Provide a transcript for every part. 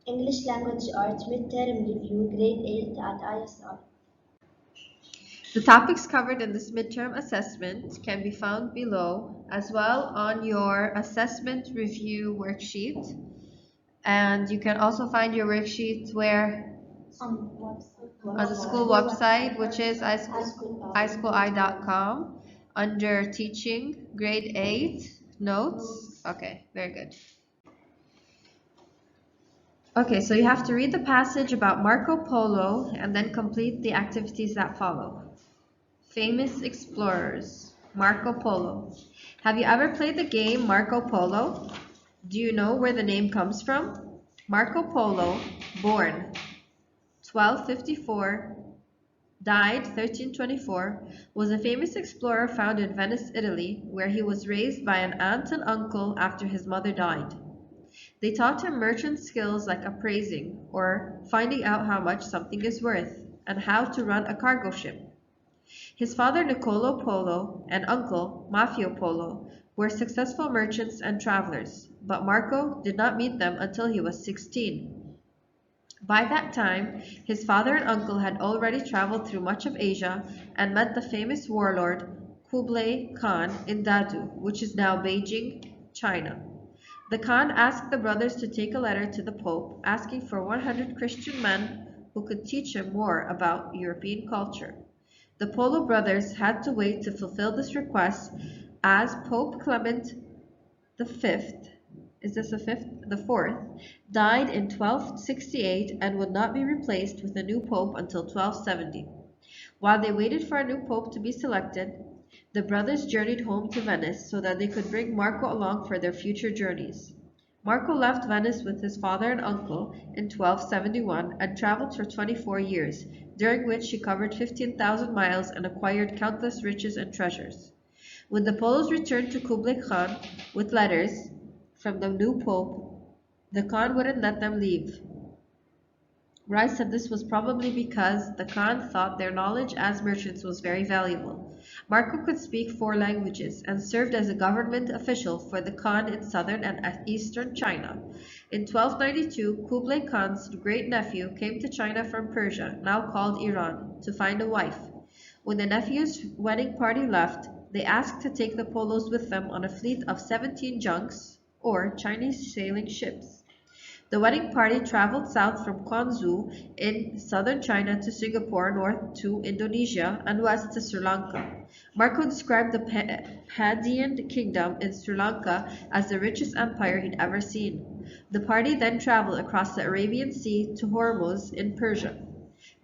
English Language Arts Midterm Review, Grade 8 at ISR. The topics covered in this midterm assessment can be found below, as well on your assessment review worksheet. And you can also find your worksheet where? On the school website, which is iSchoolI.com, under Teaching, Grade 8, Notes. Okay, very good. Okay, so you have to read the passage about Marco Polo and then complete the activities that follow. Famous explorers. Marco Polo. Have you ever played the game Marco Polo? Do you know where the name comes from? Marco Polo, born 1254, died 1324, was a famous explorer found in Venice, Italy, where he was raised by an aunt and uncle after his mother died. They taught him merchant skills like appraising, or finding out how much something is worth, and how to run a cargo ship. His father Niccolo Polo and uncle Mafio Polo were successful merchants and travelers, but Marco did not meet them until he was 16. By that time, his father and uncle had already traveled through much of Asia and met the famous warlord Kublai Khan in Dadu, which is now Beijing, China. The Khan asked the brothers to take a letter to the Pope asking for 100 Christian men who could teach him more about European culture. The Polo brothers had to wait to fulfill this request as Pope Clement V, is this the fifth? The fourth, died in 1268 and would not be replaced with a new pope until 1270. While they waited for a new pope to be selected, the brothers journeyed home to Venice so that they could bring Marco along for their future journeys. Marco left Venice with his father and uncle in 1271 and traveled for 24 years, during which he covered 15,000 miles and acquired countless riches and treasures. When the Polos returned to Kublai Khan with letters from the new pope, the Khan wouldn't let them leave. Rice said this was probably because the Khan thought their knowledge as merchants was very valuable. Marco could speak 4 languages and served as a government official for the Khan in southern and eastern China. In 1292, Kublai Khan's great-nephew came to China from Persia, now called Iran, to find a wife. When the nephew's wedding party left, they asked to take the Polos with them on a fleet of 17 junks, or Chinese sailing ships. The wedding party traveled south from Quanzhou in southern China to Singapore, north to Indonesia, and west to Sri Lanka. Marco described the Pandyan kingdom in Sri Lanka as the richest empire he'd ever seen. The party then traveled across the Arabian Sea to Hormuz in Persia.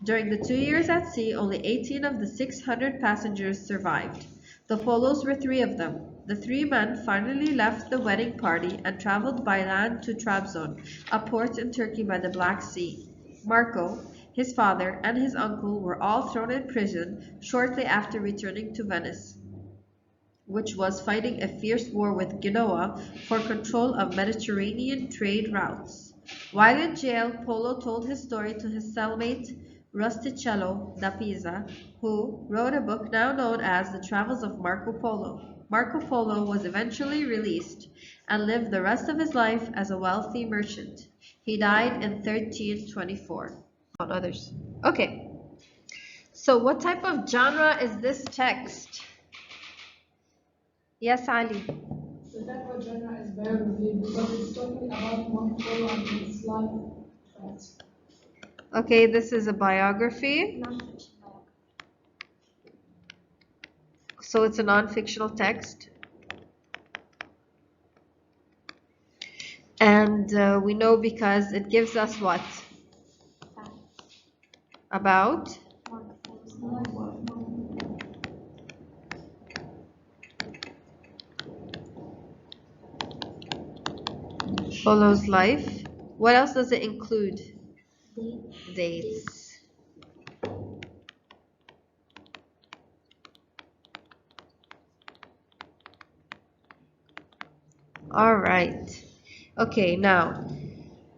During the 2 years at sea, only 18 of the 600 passengers survived. The Polos were 3 of them. The 3 men finally left the wedding party and traveled by land to Trabzon, a port in Turkey by the Black Sea. Marco, his father, and his uncle were all thrown in prison shortly after returning to Venice, which was fighting a fierce war with Genoa for control of Mediterranean trade routes. While in jail, Polo told his story to his cellmate Rusticello da Pisa, who wrote a book now known as The Travels of Marco Polo. Marco Polo was eventually released and lived the rest of his life as a wealthy merchant. He died in 1324. On others. Okay, so what type of genre is this text? Yes, Ali. The type of genre is biography because it's talking about Marco Polo and his life. Right. Okay, this is a biography. So it's a non-fictional text. And we know because it gives us what? About? Polo's life. What else does it include? Dates. All right. Okay, now,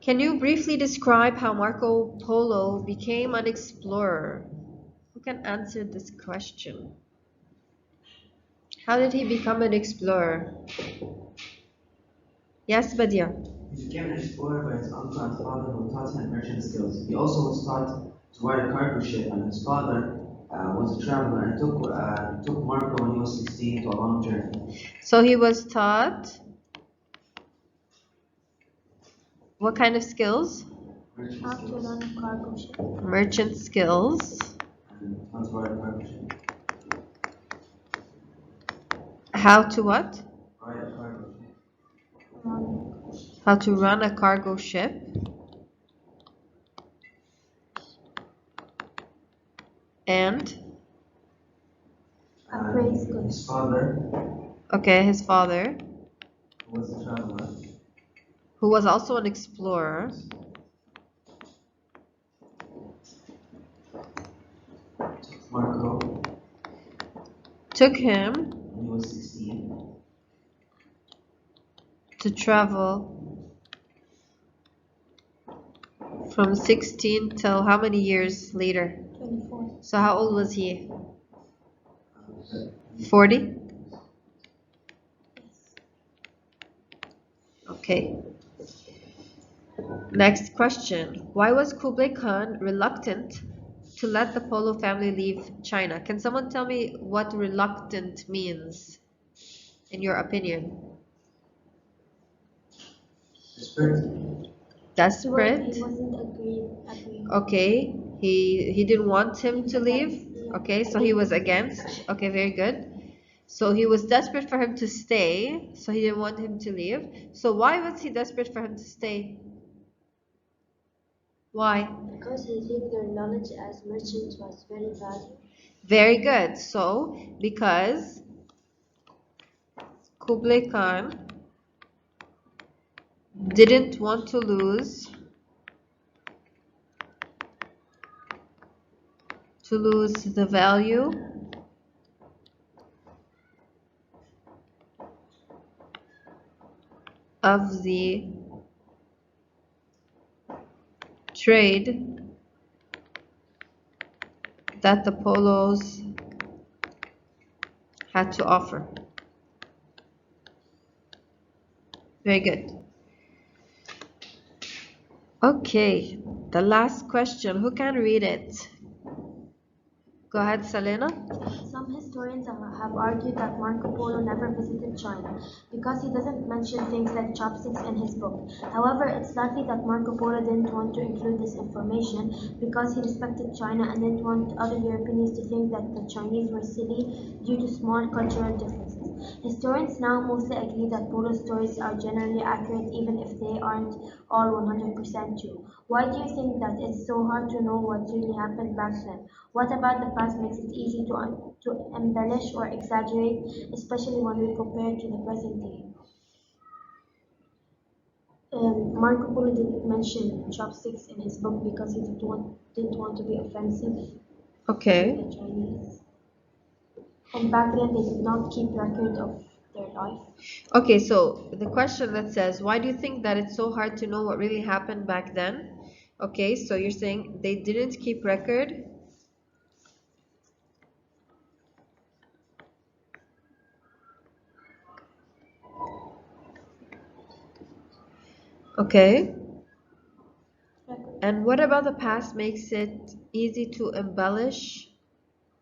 can you briefly describe how Marco Polo became an explorer? Who can answer this question? How did he become an explorer? Yes, Badia. He became an explorer by his uncle and father who taught him merchant skills. He also was taught to ride a cargo ship, and his father was a traveler and took Marco when he was 16 to a long journey. So he was taught what kind of skills? Merchant How to skills. run a cargo ship. Merchant skills. And how to ride a cargo ship. How to what? Ride a cargo ship. How to run a cargo ship. And Praise God. His father, okay, his father, who was a traveler, who was also an explorer, took Marco took him when he was 16 to travel from 16 till how many years later? 24. So how old was he? 40? Okay. Next question. Why was Kublai Khan reluctant to let the Polo family leave China? Can someone tell me what reluctant means, in your opinion? Desperate. Desperate? He wasn't agreeing. Okay. He didn't want him to leave? Okay, so he was against. Okay, very good. So he was desperate for him to stay, so he didn't want him to leave. So why was he desperate for him to stay? Why? Because he viewed their knowledge as merchants was very valuable. Very good. So, because Kublai Khan didn't want to lose the value of the trade that the Polos had to offer. Very good. Okay, the last question. Who can read it? Go ahead, Selena. Some historians have argued that Marco Polo never visited China because he doesn't mention things like chopsticks in his book. However, it's likely that Marco Polo didn't want to include this information because he respected China and didn't want other Europeans to think that the Chinese were silly due to small cultural differences. Historians now mostly agree that Polo's stories are generally accurate even if they aren't all 100% true. Why do you think that it's so hard to know what really happened back then? What about the past makes it easy to embellish or exaggerate, especially when we compare to the present day? Marco Polo didn't mention chopsticks in his book because he didn't want to be offensive to Okay. the Chinese. And back then they did not keep record of their life. Okay, so the question that says, why do you think that it's so hard to know what really happened back then? Okay, so you're saying they didn't keep record. Okay. And what about the past makes it easy to embellish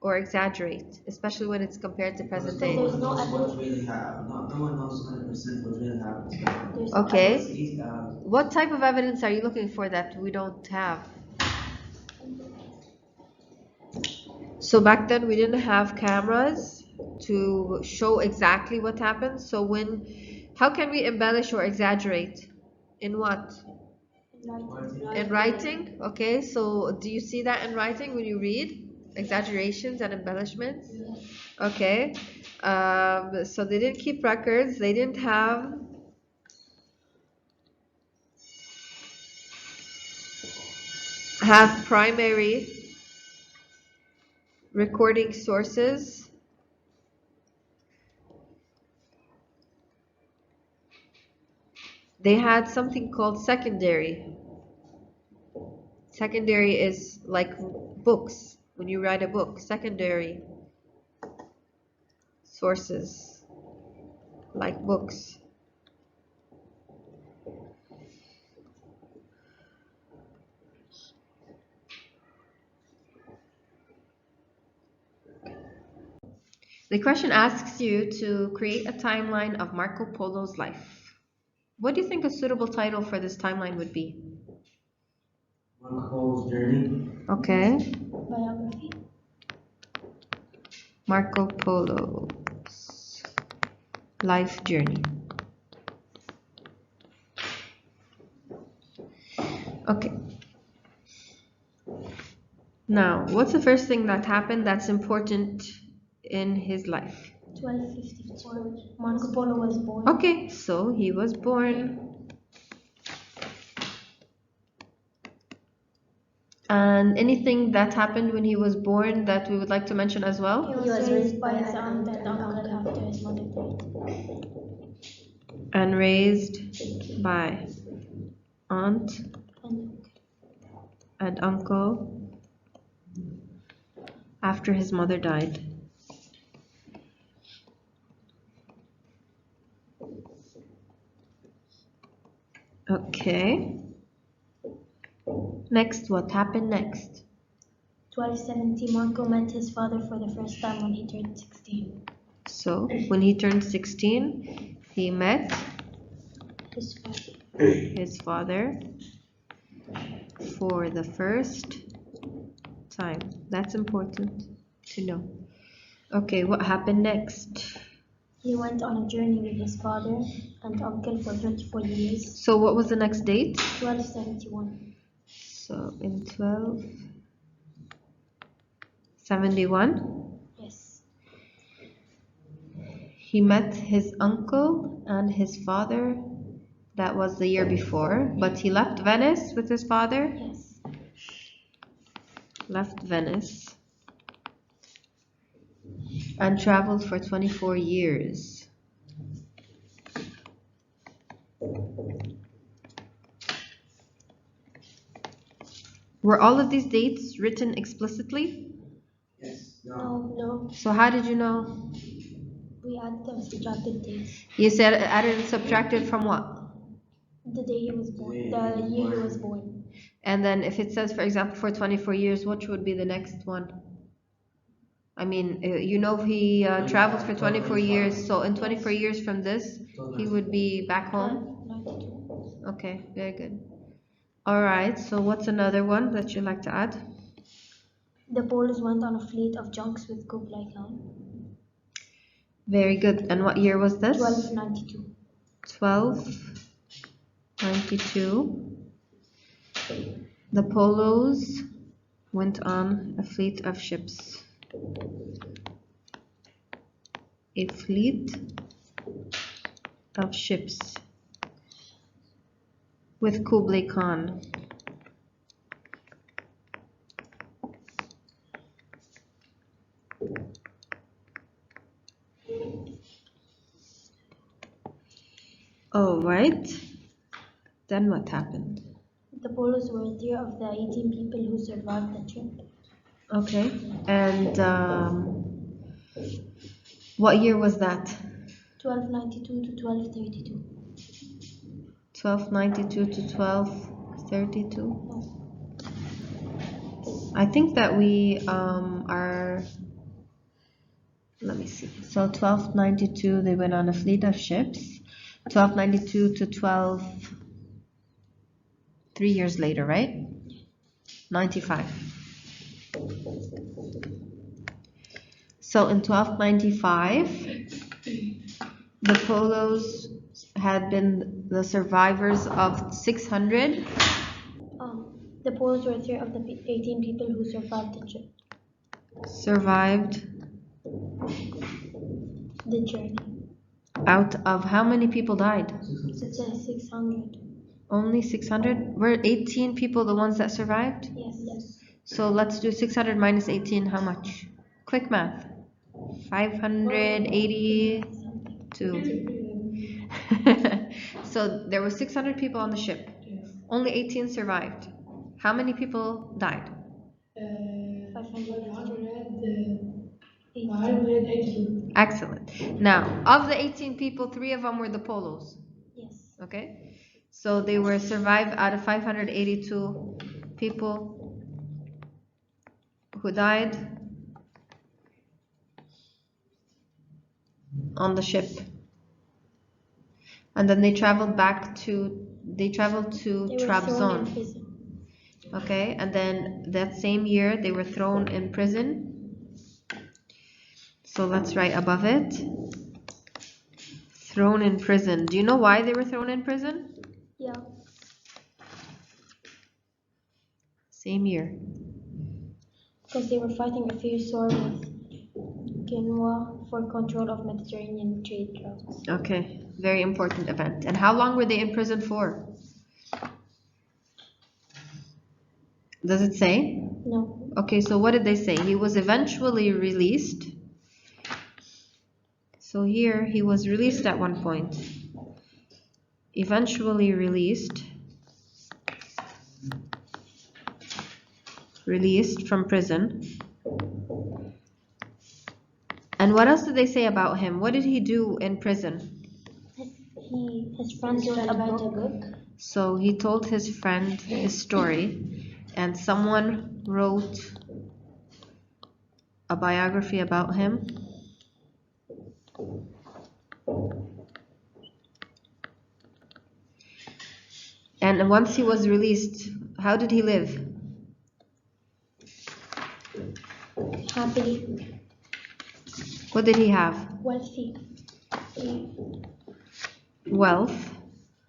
or exaggerate, especially when it's compared to present No day? one knows what really happened. No one knows 100% what really happened. Okay. What type of evidence are you looking for that we don't have? So back then we didn't have cameras to show exactly what happened. So how can we embellish or exaggerate? In what? In writing? Okay, so do you see that in writing when you read? Exaggerations and embellishments? Okay. So they didn't keep records. They didn't have primary recording sources. They had something called secondary. Secondary is like books. When you write a book, secondary sources, like books. The question asks you to create a timeline of Marco Polo's life. What do you think a suitable title for this timeline would be? Marco Polo's journey. Okay. Biography. Marco Polo's life journey. Okay. Now, what's the first thing that happened that's important in his life? 1254. Marco Polo was born. Okay, so he was born. And anything that happened when he was born that we would like to mention as well? He was raised by his aunt and uncle after his mother died. And raised by aunt and uncle after his mother died. Okay. Next, what happened next? 1270, Marco met his father for the first time when he turned 16. So, when he turned 16, he met His father. his father for the first time. That's important to know. Okay, what happened next? He went on a journey with his father and uncle for 24 years. So, what was the next date? 1271. So, in 1271, Yes. he met his uncle and his father. That was the year before, but he left Venice with his father. Yes. Left Venice and traveled for 24 years. Were all of these dates written explicitly? Yes. No. So how did you know? We added and subtracted days. You said added and subtracted from what? The day he was born. The year he was born. And then if it says, for example, for 24 years, which would be the next one? I mean, you know, he traveled for 24 years, so in 24 years from this, he would be back home? 1292. Okay, very good. All right, so what's another one that you'd like to add? The Polos went on a fleet of junks with Kublai Khan. Very good. And what year was this? 1292. 1292. The Polos went on a fleet of ships. A fleet of ships with Kublai Khan. Oh, right. Then what happened? The Polos were 3 of the 18 people who survived the trip. Okay. And what year was that? 1292 to 1232. 1292 to 1232. I think that we are. Let me see. So 1292, they went on a fleet of ships. 1292 to 3 years later, right? 95. So in 1295, the Polos had been the survivors of 600. The Polos were 3 of the 18 people who survived the trip. Survived The journey. out of how many people died? It says 600. Only 600? Were 18 people the ones that survived? Yes. So let's do 600 minus 18, how much? Quick math. 582. So there were 600 people on the ship. Only 18 survived. How many people died? 580. Excellent. Now, of the 18 people, 3 of them were the Polos. Yes. Okay? So they were survived out of 582 people who died. on the ship. And then they traveled to They were thrown in Trabzon. prison. Okay, and then that same year they were thrown in prison. So let's write above it. Thrown in prison. Do you know why they were thrown in prison? Yeah. Same year. Because they were fighting a fierce war with Genoa for control of Mediterranean trade routes. Okay, very important event. And how long were they in prison for? Does it say? No. Okay, so what did they say? He was eventually released. So here he was released at one point. Eventually released. Released from prison. And what else did they say about him? What did he do in prison? His friend wrote about a book. So he told his friend his story, and someone wrote a biography about him. And once he was released, how did he live? Happily. What did he have? Wealthy. Wealth.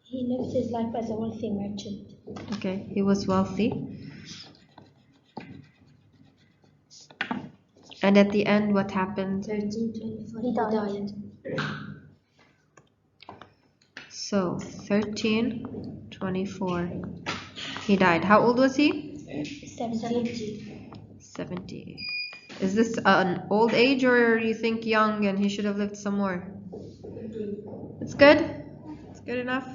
He lived his life as a wealthy merchant. Okay, he was wealthy. And at the end, what happened? 1324. He died. So, 1324. He died. How old was he? 70. 70. Is this an old age, or you think young and he should have lived some more? It's good? It's good enough?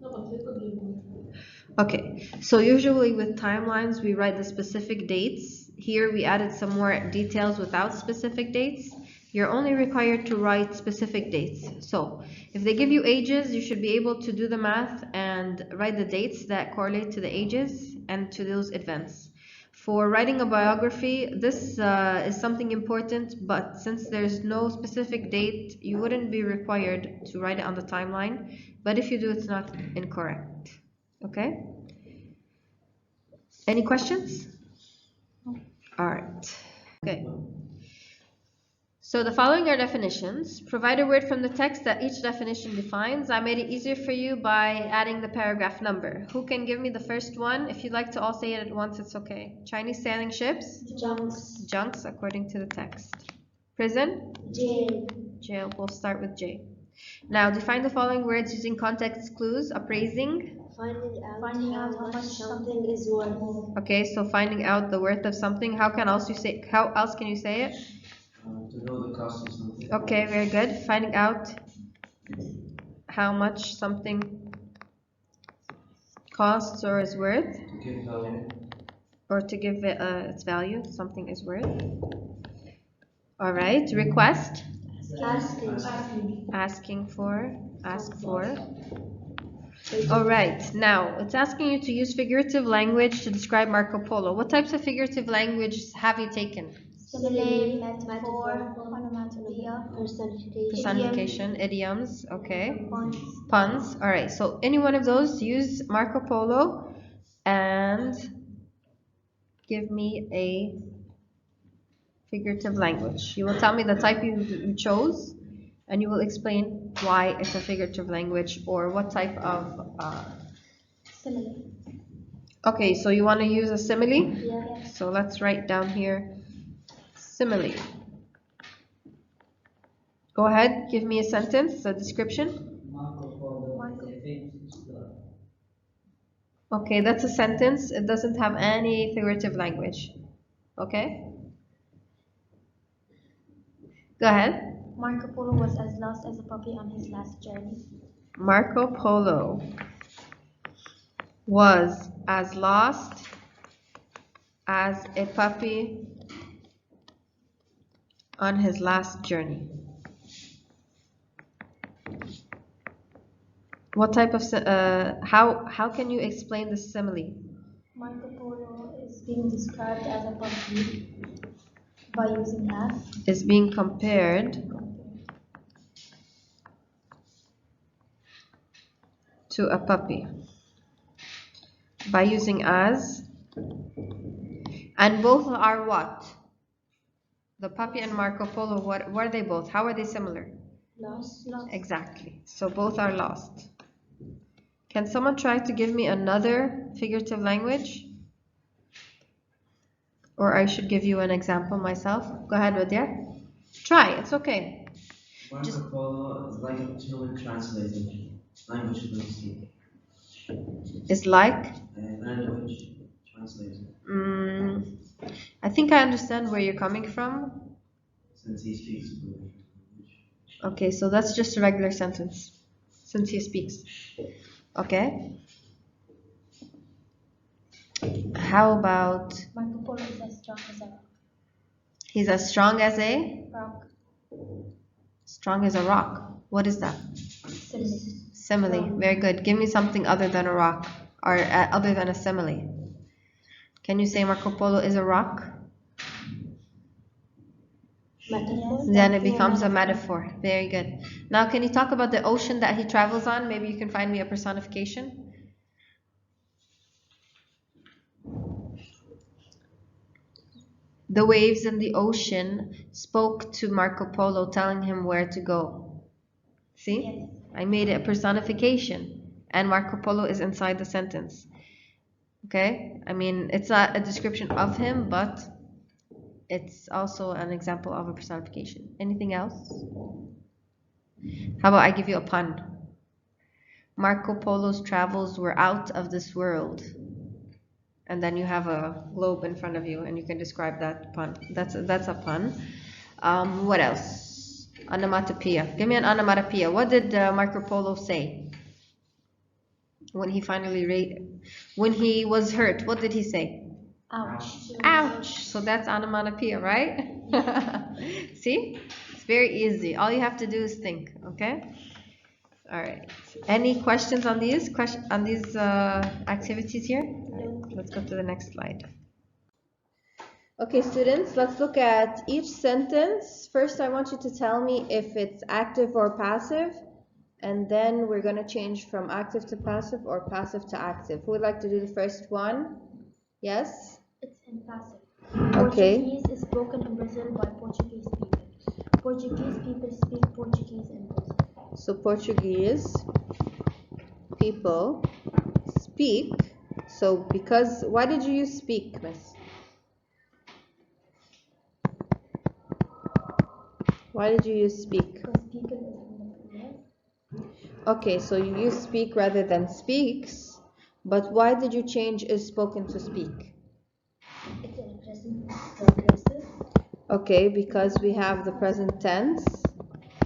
No, but they could live more. Okay, so usually with timelines we write the specific dates. Here we added some more details without specific dates. You're only required to write specific dates. So if they give you ages, you should be able to do the math and write the dates that correlate to the ages and to those events. For writing a biography, this is something important, but since there's no specific date, you wouldn't be required to write it on the timeline. But if you do, it's not incorrect. Okay? Any questions? All right. Okay. So the following are definitions. Provide a word from the text that each definition defines. I made it easier for you by adding the paragraph number. Who can give me the first one? If you'd like to all say it at once, it's okay. Chinese sailing ships? Junks. Junks, according to the text. Prison? Jail. Jail. We'll start with J. Now, define the following words using context clues. Appraising. Finding out how much something is worth. Okay, so finding out the worth of something. How else can you say it? To know the cost of something. Okay, very good. Finding out how much something costs or is worth, To give value. or to give it its value, something is worth. All right, request. Asking for. Ask for. All right, now it's asking you to use figurative language to describe Marco Polo. What types of figurative language have you taken? Simile, metaphor, onomatopoeia, Personification, idioms, okay. puns. Puns, all right. So any one of those, use Marco Polo and give me a figurative language. You will tell me the type you chose, and you will explain why it's a figurative language or what type of. Simile. Okay, so you want to use a simile? Yeah. So let's write down here simile. Go ahead, give me a sentence, a description. Okay, that's a sentence. It doesn't have any figurative language. Okay? Go ahead. Marco Polo was as lost as a puppy on his last journey. Marco Polo was as lost as a puppy on his last journey. What type of how can you explain the simile? Marco Polo is being described as a puppy by using as. Is being compared to a puppy by using as, and both are what? The puppy and Marco Polo, what are they both? How are they similar? Lost. Exactly. So both are lost. Can someone try to give me another figurative language? Or I should give you an example myself. Go ahead, Wadia. Try, it's okay. Marco Polo is like a human translator, language for speak. Is like? Language translator. I think I understand where you're coming from. Since he speaks language. Okay, so that's just a regular sentence. Since he speaks. Okay. How about Marco Polo is as strong as a he's as strong as a rock. strong as a rock? What is that? Simile. Simile. Very good. Give me something other than a rock, or other than a simile. Can you say Marco Polo is a rock? Metaphor. Then it becomes a metaphor. Very good. Now, can you talk about the ocean that he travels on? Maybe you can find me a personification. The waves in the ocean spoke to Marco Polo, telling him where to go. See? Yes. I made it a personification, and Marco Polo is inside the sentence. Okay? I mean, it's not a description of him, but it's also an example of a personification. Anything else? How about I give you a pun? Marco Polo's travels were out of this world. And then you have a globe in front of you, and you can describe that pun. That's a pun. What else? Onomatopoeia. Give me an onomatopoeia. What did Marco Polo say when he when he was hurt? What did he say? Ouch. Ouch. So that's onomatopoeia, right? See? It's very easy. All you have to do is think. Okay. All right. Any questions on these activities here? Let's go to the next slide. Okay, students, let's look at each sentence. First, I want you to tell me if it's active or passive, and then we're going to change from active to passive or passive to active. Who would like to do the first one? Yes? It's impassive. Okay. Portuguese is spoken in Brazil by Portuguese people. Portuguese people speak Portuguese in Brazil. So Portuguese people speak. So why did you use speak, miss? Why did you use speak? Because people is in the plural. Okay, so you use speak rather than speaks, but why did you change is spoken to speak? It's in present progressive. Okay, because we have the present tense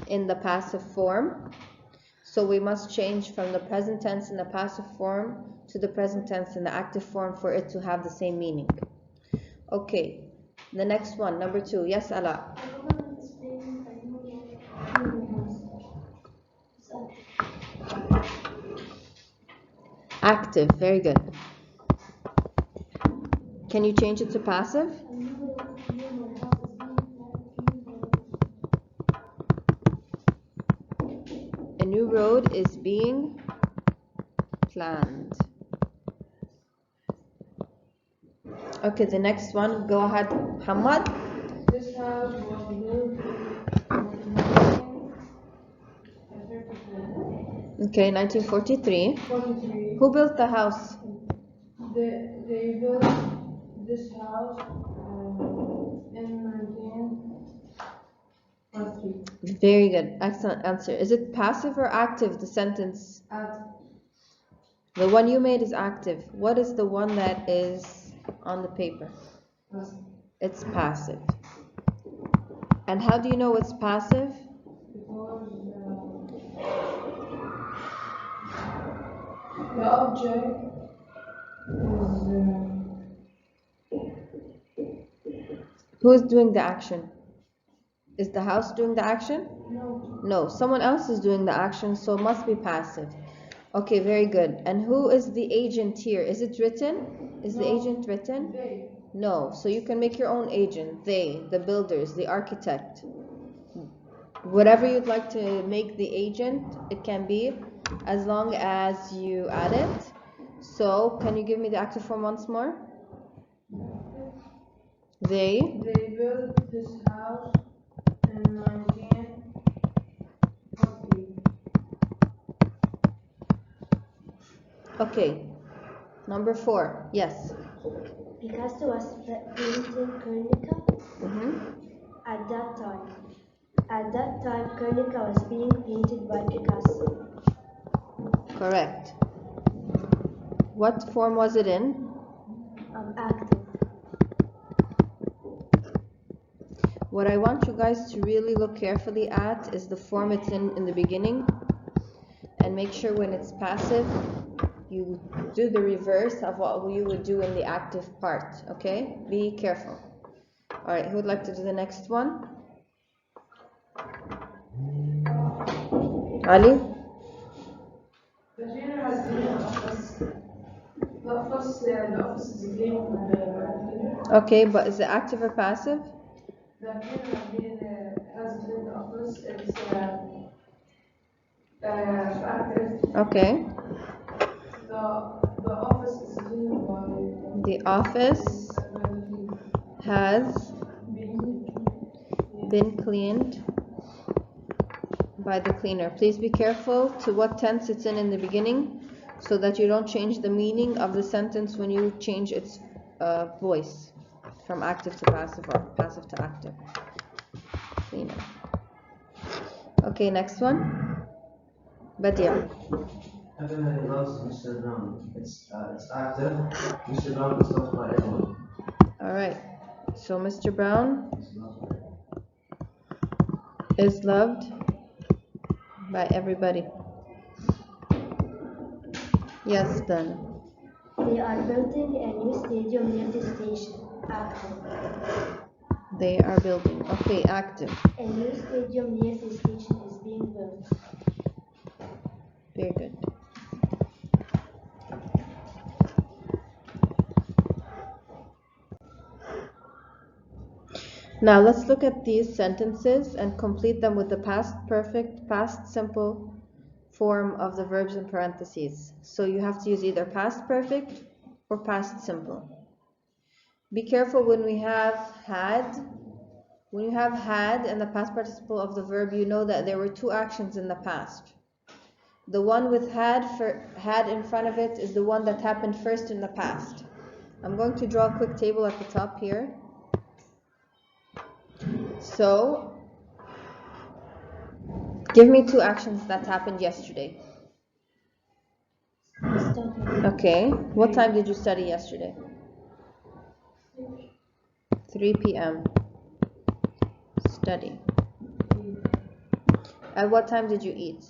in the passive form. So we must change from the present tense in the passive form to the present tense in the active form for it to have the same meaning. Okay, the next one, number 2. Yes, Ala. Active, very good. Can you change it to passive? A new road is being planned. Okay, the next one, go ahead, Hamad. This house was built Okay, 1943. 1943. Who built the house? They built this house in 1943. Very good, excellent answer. Is it passive or active, the sentence? The one you made is active. What is the one that is on the paper? Passive. It's passive. And how do you know it's passive? Because the object is Who's doing the action? Is the house doing the action? no. No, someone else is doing the action, so it must be passive. Okay, very good. And who is the agent here? Is it written? Is the agent written? They. No, so you can make your own agent. They, the builders, the architect. Whatever you'd like to make the agent, it can be as long as you add it. So, can you give me the active form once more? They built this house in 1940. Okay. Number 4. Yes. Picasso was painting Guernica at that time. At that time, Guernica was being painted by Picasso. Correct. What form was it in? Active. What I want you guys to really look carefully at is the form it's in the beginning, and make sure when it's passive you do the reverse of what you would do in the active part. Okay, be careful. All right, who would like to do the next one? Ali? The cleaner has been in the office. The office is clean and the Okay, but is it active or passive? cleaner has cleaned the office. It's active. Okay. The office is cleaned by The office has been cleaned by the cleaner. Please be careful to what tense it's in the beginning, so that you don't change the meaning of the sentence when you change its voice from active to passive or passive to active. Cleaner. Okay, next one. Badia. Everybody loves Mr. Brown. It's active. Mr. Brown is loved by everyone. All right. So Mr. Brown It's loved by everyone. is loved by everybody. Yes, done. They are building a new stadium near the station. Active. They are building. Okay, active. A new stadium near the station is being built. Very good. Now let's look at these sentences and complete them with the past perfect, past simple form of the verbs in parentheses. So you have to use either past perfect or past simple. Be careful when we have had. When you have had in the past participle of the verb, you know that there were two actions in the past. The one with had in front of it is the one that happened first in the past. I'm going to draw a quick table at the top here. So, give me two actions that happened yesterday. Okay. What time did you study yesterday? 3 p.m. Study. At what time did you eat?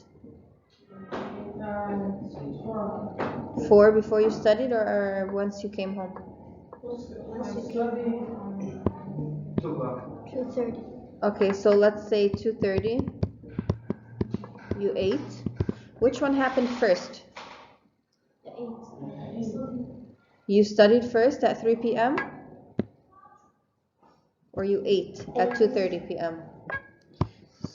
4 before you studied, or once you came home? Once you came 2 o'clock. 2:30. Okay, so let's say 2:30. You ate. Which one happened first? The 8. You studied first at 3 p.m. or you ate at 2:30 p.m.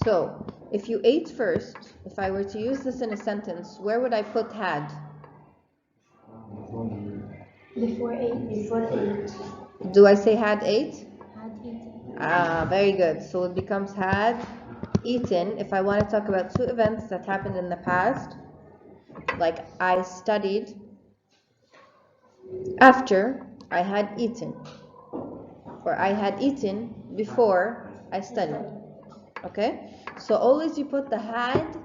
So, if you ate first, if I were to use this in a sentence, where would I put had? Before 8. Before 8. Do I say had ate? Had eaten. Ah, very good. So it becomes had eaten if I want to talk about two events that happened in the past, like I studied after I had eaten, or I had eaten before I studied. Okay? So always you put the had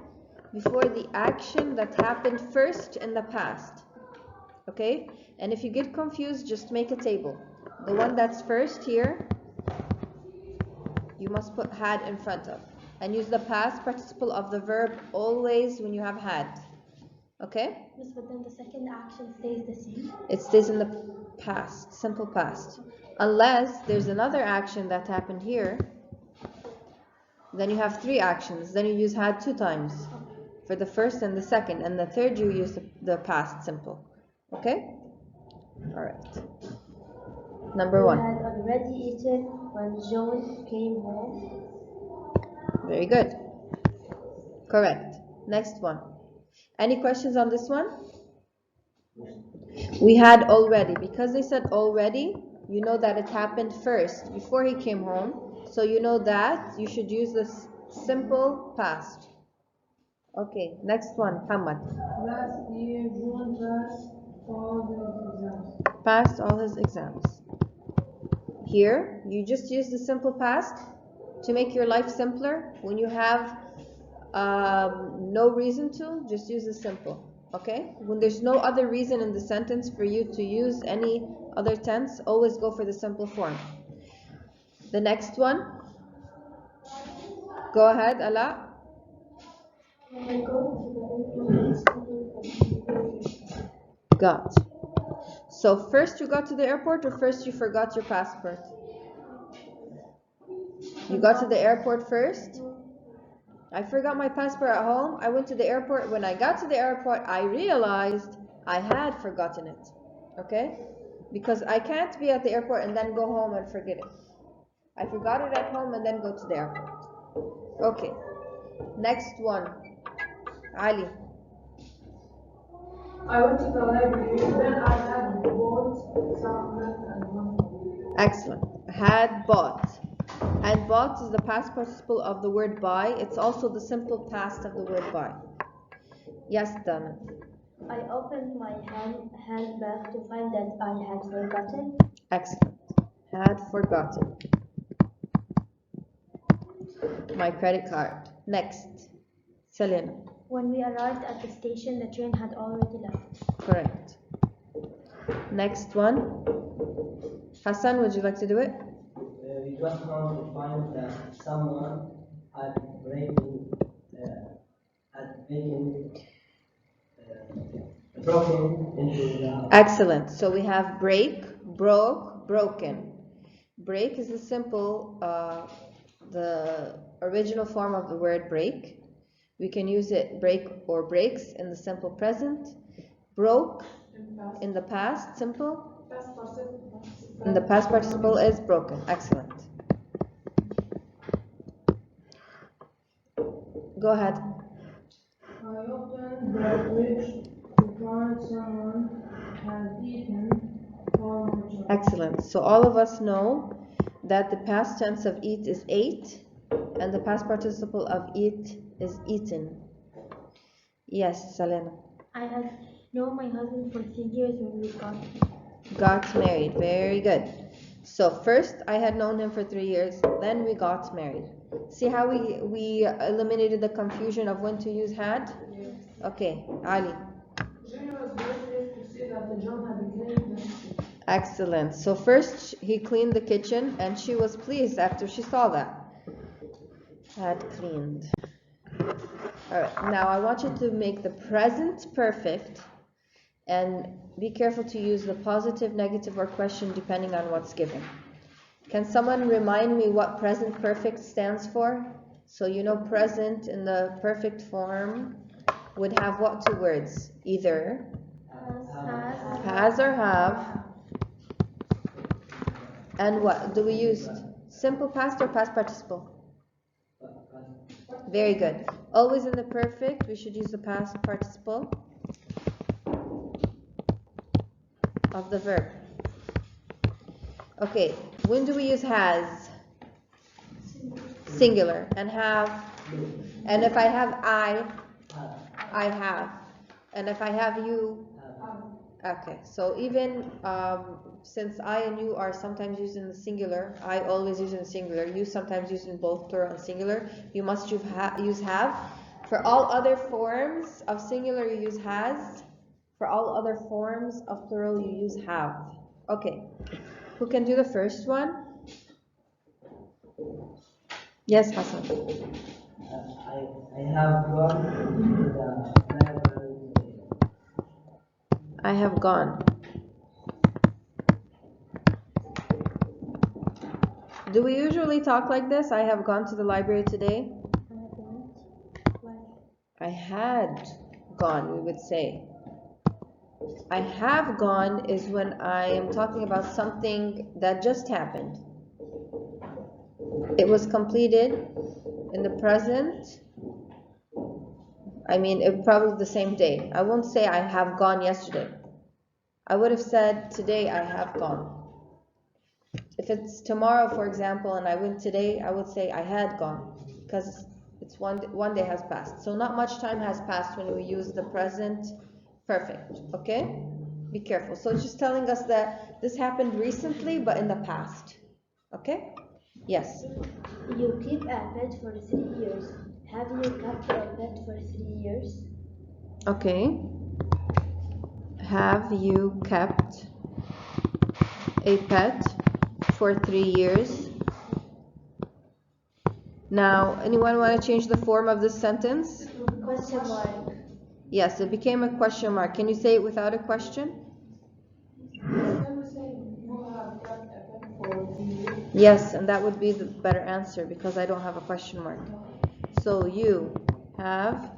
before the action that happened first in the past. Okay? And if you get confused, just make a table. The one that's first here, you must put had in front of. And use the past participle of the verb always when you have had. Okay? Yes, but then the second action stays the same. It stays in the past, simple past. Unless there's another action that happened here, then you have three actions. Then you use had 2 times. For the first and the second. And the third you use the past simple. Okay? Alright. Number 1. We had already eaten when John came home. Very good. Correct. Next one. Any questions on this one? We had already. Because they said already, you know that it happened first, before he came home. So you know that you should use this simple past. Okay, next one, Muhammad. Last year, June passed all his exams. Passed all his exams. Here, you just use the simple past to make your life simpler. When you have no reason to, just use the simple. Okay? When there's no other reason in the sentence for you to use any other tense, always go for the simple form. The next one. Go ahead, Ala. Got. So first you got to the airport, or first you forgot your passport? You got to the airport first? I forgot my passport at home. I went to the airport. When I got to the airport, I realized I had forgotten it. Okay? Because I can't be at the airport and then go home and forget it. I forgot it at home and then go to the airport. Okay. Next one. Ali. I went to the library, then I had bought some milk and one. Excellent. Had bought. And bought is the past participle of the word buy. It's also the simple past of the word buy. Yes, Dana. I opened my handbag to find that I had forgotten. Excellent. Had forgotten. My credit card. Next. Selena. When we arrived at the station, the train had already left. Correct. Next one. Hassan, would you like to do it? We got home to find that someone had broken into the house. Excellent. So we have break, broke, broken. Break is the simple, the original form of the word break. We can use it break or breaks in the simple present. Broke in the past simple. In the past participle is broken. Excellent. Go ahead. I opened the fridge to find someone had eaten all my chocolate. Excellent. So all of us know that the past tense of eat is ate, and the past participle of eat is eaten. Yes, Selena. I had known my husband for 3 years when we Got married. Very good. So first I had known him for 3 years, then we got married. See how we eliminated the confusion of when to use had? Yes. Okay, Ali. Jimmy was very pleased to see that the John had been cleaning the kitchen. Excellent. So first he cleaned the kitchen, and she was pleased after she saw that. Had cleaned. Alright, now I want you to make the present perfect, and be careful to use the positive, negative, or question depending on what's given. Can someone remind me what present perfect stands for? So you know present in the perfect form would have what two words? Either has or have. And what do we use? Simple past or past participle? Very good. Always in the perfect, we should use the past participle of the verb. Okay, when do we use has? Singular. And have? And if I have I have. And if I have you? Okay, so even since I and you are sometimes used in the singular, I always use in singular, you sometimes use in both plural and singular, you must use have. For all other forms of singular, you use has. For all other forms of plural, you use have. Okay, who can do the first one? Yes, Hassan. I have gone to the library today. I have gone. Do we usually talk like this? I have gone to the library today. I had gone, we would say. I have gone is when I am talking about something that just happened. It was completed in the present. I mean, it probably the same day. I won't say I have gone yesterday. I would have said today I have gone. If it's tomorrow, for example, and I went today, I would say I had gone, because it's one day has passed. So not much time has passed when we use the present perfect, okay? Be careful. So it's just telling us that this happened recently, but in the past, okay? Yes. You keep a pet for 3 years. Have you kept a pet for 3 years? Okay. Have you kept a pet for 3 years? Now, anyone want to change the form of this sentence? Question mark. Yes, it became a question mark. Can you say it without a question? Yes, and that would be the better answer because I don't have a question mark. So you have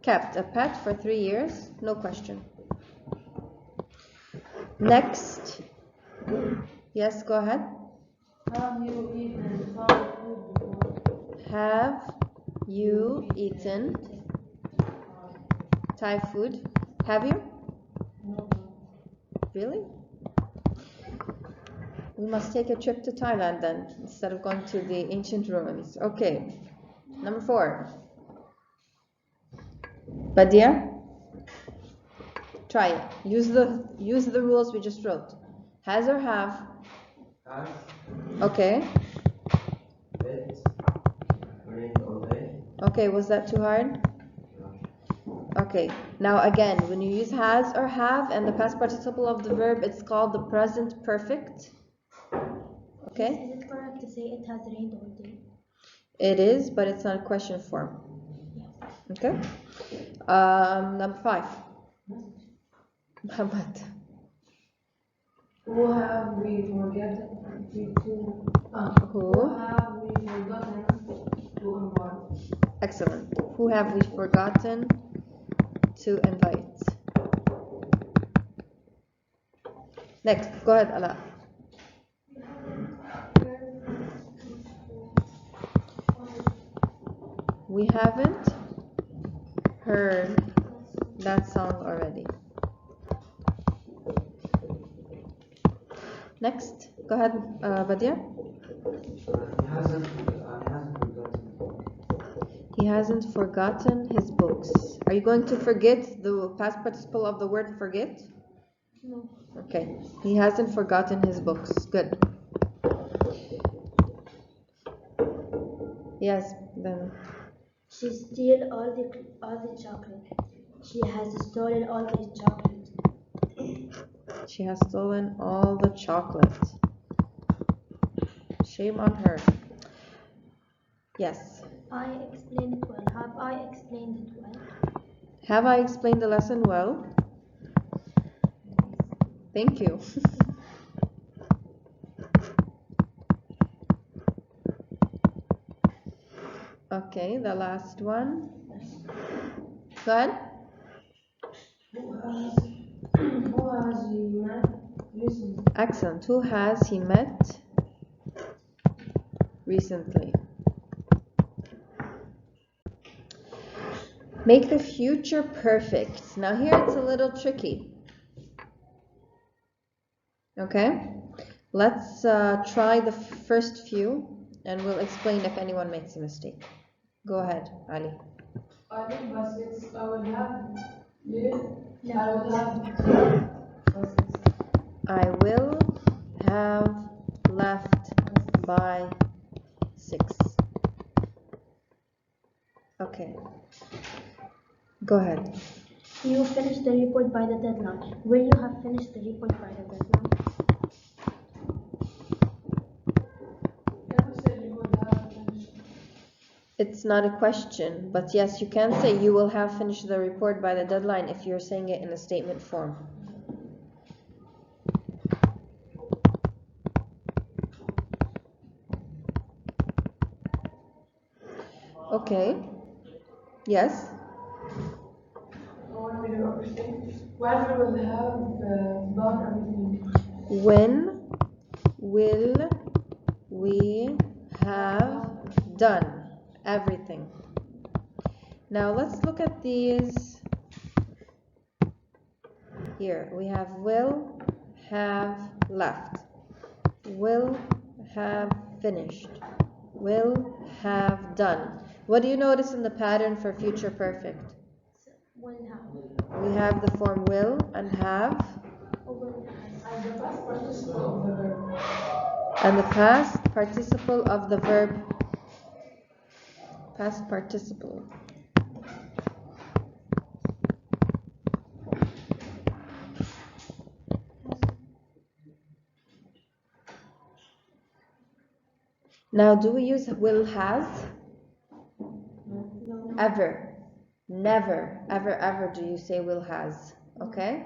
kept a pet for 3 years? No question. Next. Yes, go ahead. Have you eaten Thai food before? Have you eaten Thai food? Have you? No. Really? We must take a trip to Thailand then, instead of going to the ancient ruins. Okay. Number 4. Badia? Try it. Use the rules we just wrote. Has or have? Has, Okay. bit, rain all day. Okay, was that too hard? Okay. Now again, when you use has or have and the past participle of the verb, it's called the present perfect. Okay? Is it correct to say it has rained all day? It is, but it's not a question form. Yes. Okay? Number 5. Muhammad. Who have we forgotten Who? have we forgotten to invite? Excellent. Who have we forgotten to invite? Next, go ahead, Ala. We haven't heard that song already. Next, go ahead, Badia. He hasn't forgotten his books. Are you going to forget the past participle of the word forget? No. Okay. He hasn't forgotten his books. Good. Yes, then. She stole all the chocolate. She has stolen all the chocolate. She has stolen all the chocolate. Shame on her. Yes. I explained it well. Have I explained it well? Have I explained the lesson well? Thank you. Okay, the last one. Go ahead. Who has he met recently? Excellent. Who has he met recently? Make the future perfect. Now here it's a little tricky. Okay? Let's try the first few and we'll explain if anyone makes a mistake. Go ahead, Ali. I think by 6 I will have lived. No. I will have by 6. I will have left by 6. Okay. Go ahead. You finished the report by the deadline. Will you have finished the report by the deadline? Can we say you would have finished? It's not a question, but yes, you can say you will have finished the report by the deadline if you're saying it in a statement form. Okay. Yes? When we will have done everything. When will we have done everything? Now let's look at these. Here we have will, have, left. Will, have, finished. Will, have, done. What do you notice in the pattern for future perfect? Will have. We have the form will and have, And the past participle of the verb. and the past participle of the verb. Past participle. Now, do we use will has? No. Ever. Never, ever, ever do you say will has. Okay?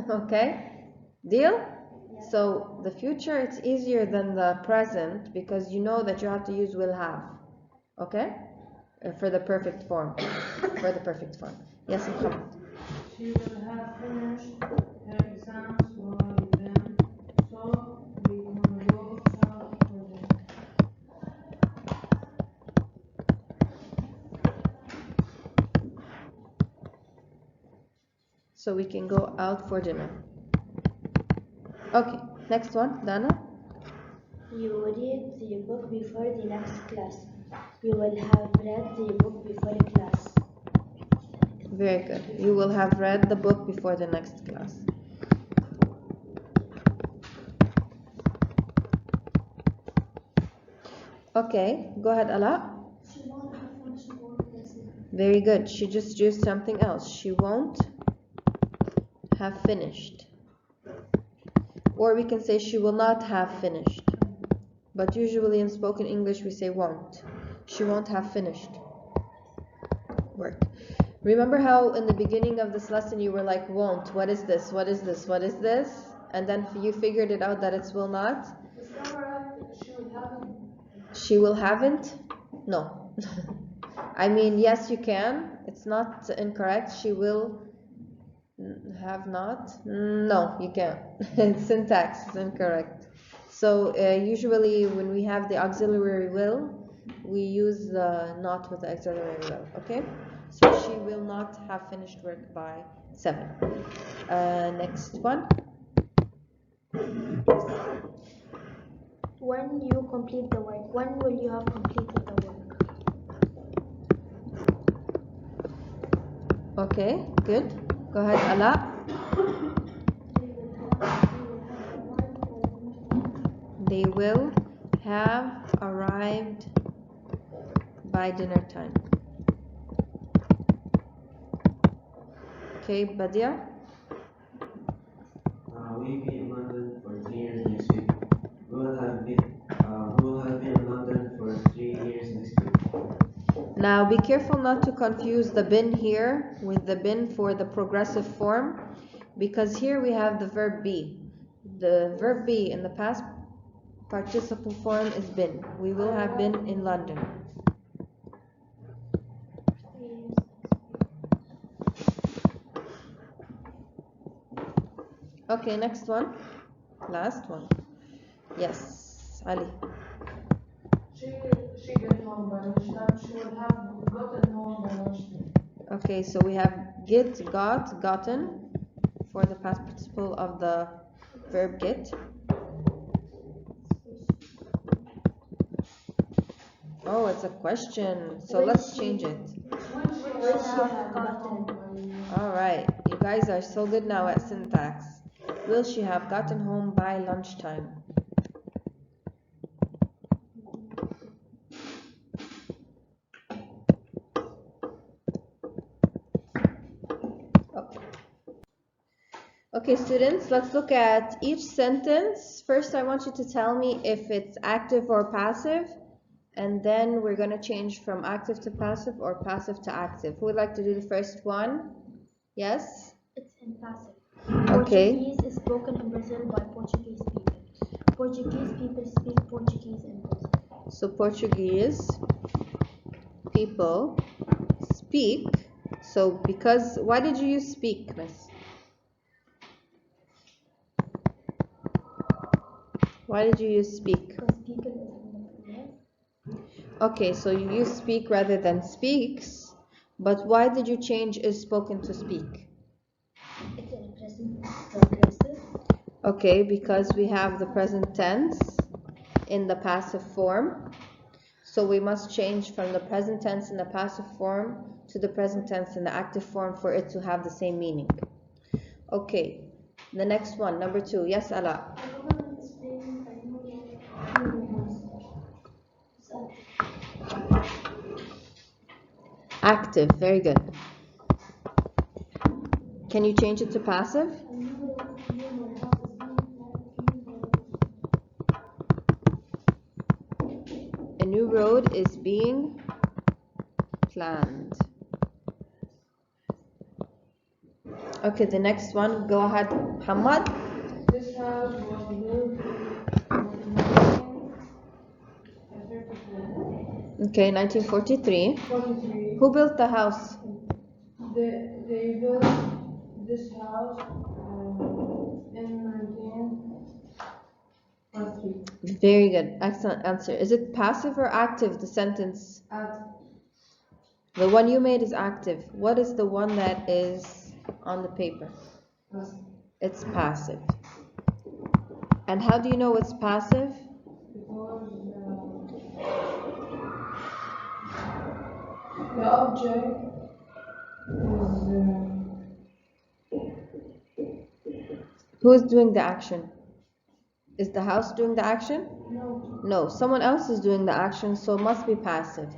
Okay? Deal? So the future, it's easier than the present because you know that you have to use will have. Okay? For the perfect form. For the perfect form. Yes, Muhammad. She will have finished her exams by then, so we can go out for them. So we can go out for dinner. Okay, next one, Dana. You read the book before the next class. You will have read the book before class. Very good. You will have read the book before the next class. Okay, go ahead, Ala. Very good. She just used something else. She won't have finished. Or we can say she will not have finished. But usually in spoken English we say won't. She won't have finished work. Remember how in the beginning of this lesson you were like, won't, what is this, what is this, what is this? And then you figured it out that it's will not? Is that right? She will have it. She will haven't? No. I mean, yes, you can. It's not incorrect. She will have not? No, you can't. Syntax is incorrect. So usually when we have the auxiliary will, we use the not with the auxiliary will. Okay? So she will not have finished work by 7. Next one. When you complete the work, when will you have completed the work? Okay, good. Go ahead, Ala. They will have arrived by dinner time. Okay, Badia. We'll be in London for 3 years next week. We will have been in London for 3 years next week. Now be careful not to confuse the been here with the been for the progressive form, because here we have the verb be. The verb be in the past participle form is been. We will have been in London. Okay, next one. Last one. Yes, Ali. She get home by lunchtime. She will have gotten home by lunchtime. Okay, so we have get, got, gotten for the past participle of the verb get. Oh, it's a question. So let's change it. Will she have gotten? All right, you guys are so good now at syntax. Will she have gotten home by lunchtime? Okay, students, let's look at each sentence. First, I want you to tell me if it's active or passive, and then we're going to change from active to passive or passive to active. Who would like to do the first one? Yes? It's in passive. Okay. Portuguese is spoken in Brazil by Portuguese people. Portuguese people speak Portuguese in Brazil. So Portuguese people speak. So because, why did you use speak, miss? Why did you use speak? Because people is in the plural. Okay, so you use speak rather than speaks But why did you change is spoken to speak? It's in present progressive. Okay, because we have the present tense in the passive form. So we must change from the present tense in the passive form to the present tense in the active form for it to have the same meaning. Okay, the next one, number 2. Yes, Ala. Active, very good. Can you change it to passive? A new road is being planned. Okay, the next one, go ahead, Muhammad. This house was built in Okay, 1943. 1943. Who built the house? They built this house in 1943. Very good, excellent answer. Is it passive or active, the sentence? The one you made is active. What is the one that is on the paper? It's passive. And how do you know it's passive? Because the object is Who is doing the action? Is the house doing the action? no. No, someone else is doing the action, so it must be passive.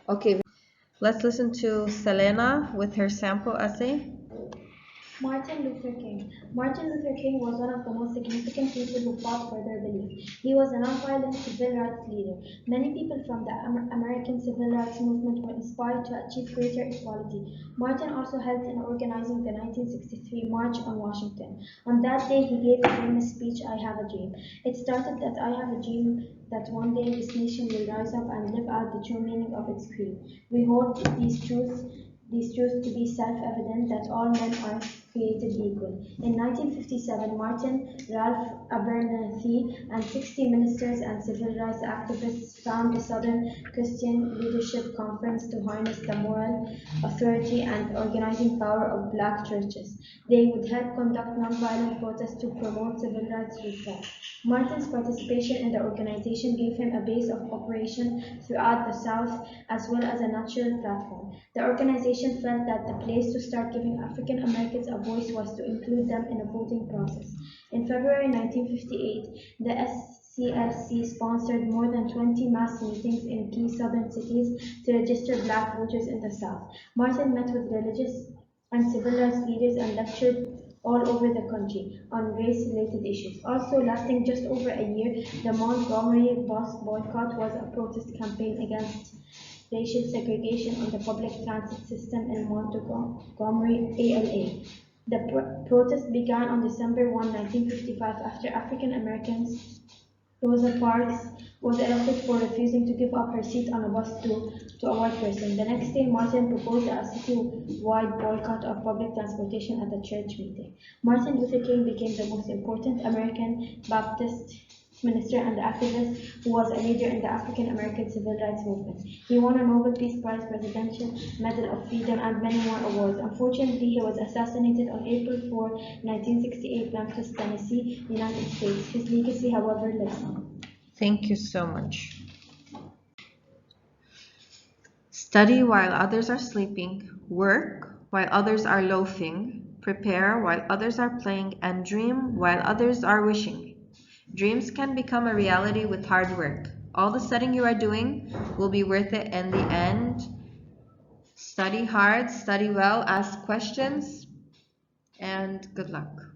Okay, let's listen to Selena with her sample essay. Martin Luther King. Martin Luther King was one of the most significant people who fought for their beliefs. He was a nonviolent civil rights leader. Many people from the American civil rights movement were inspired to achieve greater equality. Martin also helped in organizing the 1963 March on Washington. On that day, he gave a famous speech, "I Have a Dream." It started that I have a dream that one day this nation will rise up and live out the true meaning of its creed. We hold these truths to be self-evident that all men are created equal. In 1957, Martin, Ralph Abernathy, and 60 ministers and civil rights activists found the Southern Christian Leadership Conference to harness the moral authority and organizing power of black churches. They would help conduct nonviolent protests to promote civil rights reform. Martin's participation in the organization gave him a base of operation throughout the South as well as a natural platform. The organization felt that the place to start giving African Americans a voice was to include them in a voting process. In February 1958, the SCLC sponsored more than 20 mass meetings in key southern cities to register black voters in the South. Martin met with religious and civil rights leaders and lectured all over the country on race-related issues. Also lasting just over a year, the Montgomery bus boycott was a protest campaign against racial segregation on the public transit system in Montgomery, ALA. The protest began on December 1, 1955, after African Americans Rosa Parks was elected for refusing to give up her seat on a bus to a white person. The next day, Martin proposed a city-wide boycott of public transportation at a church meeting. Martin Luther King became the most important American Baptist minister and activist who was a leader in the African American civil rights movement. He won a Nobel Peace Prize, Presidential Medal of Freedom, and many more awards. Unfortunately, he was assassinated on April 4, 1968, Memphis, Tennessee, United States. His legacy, however, lives on. Thank you so much. Study while others are sleeping, work while others are loafing, prepare while others are playing, and dream while others are wishing. Dreams can become a reality with hard work. All the studying you are doing will be worth it in the end. Study hard, study well, ask questions, and good luck.